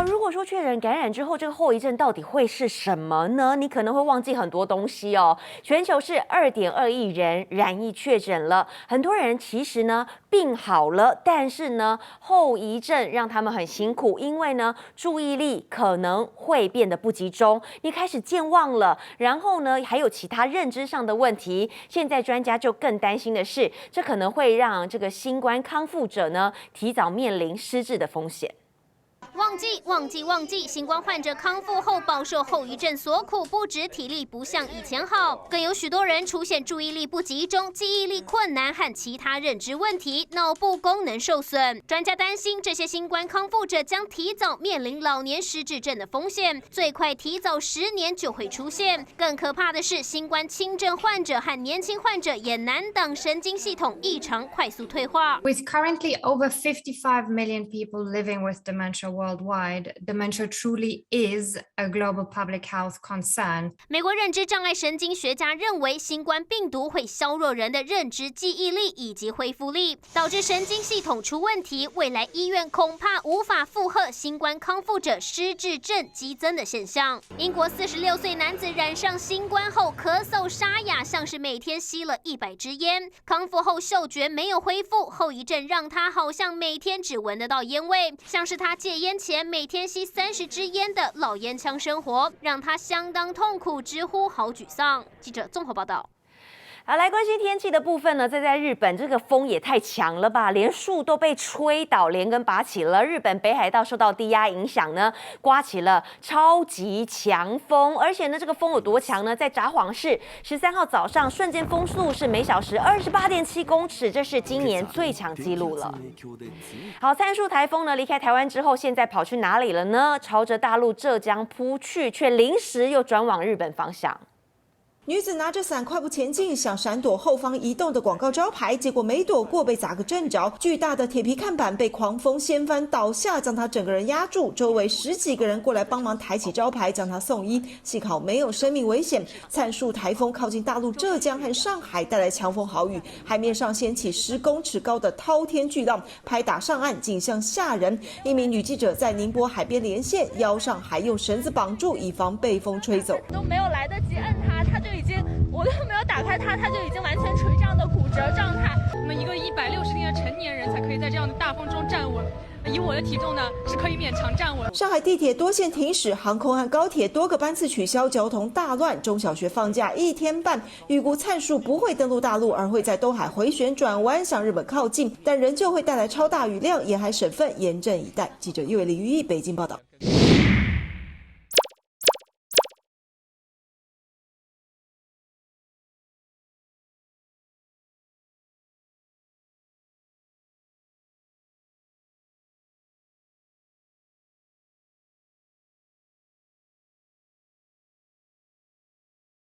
好，如果说确诊感染之后，这个后遗症到底会是什么呢？你可能会忘记很多东西哦。全球是2.2亿人染疫确诊了，很多人其实呢病好了，但是呢后遗症让他们很辛苦，因为呢注意力可能会变得不集中，你开始健忘了，然后呢还有其他认知上的问题。现在专家就更担心的是，这可能会让这个新冠康复者呢提早面临失智的风险。忘记！新冠患者康复后饱受后遗症所苦，不止体力不像以前好，更有许多人出现注意力不集中、记忆力困难和其他认知问题，脑部功能受损。专家担心，这些新冠康复者将提早面临老年失智症的风险，最快提早10年就会出现。更可怕的是，新冠轻症患者和年轻患者也难挡神经系统异常快速退化。With currently over 55 million people living with dementia worldwide, dementia truly is a global public health concern. 美国认知障碍神经学家认为，新冠病毒会削弱人的认知记忆力以及恢复力，导致神经系统出问题。未来医院恐怕无法负荷新冠康复者失智症激增的现象。英国46岁男子染上新冠后咳嗽沙哑，像是每天吸了100支烟。康复后嗅觉没有恢复，后遗症让他好像每天只闻得到烟味，像是他戒烟前每天吸30支烟的老烟枪生活，让他相当痛苦，直呼好沮丧。记者综合报道。好，来关心天气的部分呢，在日本这个风也太强了吧，连树都被吹倒，连根拔起了。日本北海道受到低压影响呢，刮起了超级强风，而且呢，这个风有多强呢？在札幌市13号早上，瞬间风速是每小时28.7公尺，这是今年最强纪录了。好，参数台风呢离开台湾之后，现在跑去哪里了呢？朝着大陆浙江扑去，却临时又转往日本方向。女子拿着伞快步前进，想闪躲后方移动的广告招牌，结果没躲过被砸个正着。巨大的铁皮看板被狂风掀翻倒下，将她整个人压住。周围10几个人过来帮忙抬起招牌，将她送医。幸好没有生命危险。灿数台风靠近大陆浙江和上海，带来强风豪雨，海面上掀起10公尺高的滔天巨浪，拍打上岸，景象吓人。一名女记者在宁波海边连线，腰上还用绳子绑住，以防被风吹走。都没有来得及摁它，它就已经，我都没有打开它，它就已经完全处于这样的骨折状态。我们一个160斤的成年人才可以在这样的大风中站稳，以我的体重呢，是可以勉强站稳。上海地铁多线停驶，航空和高铁多个班次取消，交通大乱。中小学放假1天半，预估灿数不会登陆大陆，而会在东海回旋转弯向日本靠近，但仍旧会带来超大雨量，沿海省份严阵以待。记者岳林于北京报道。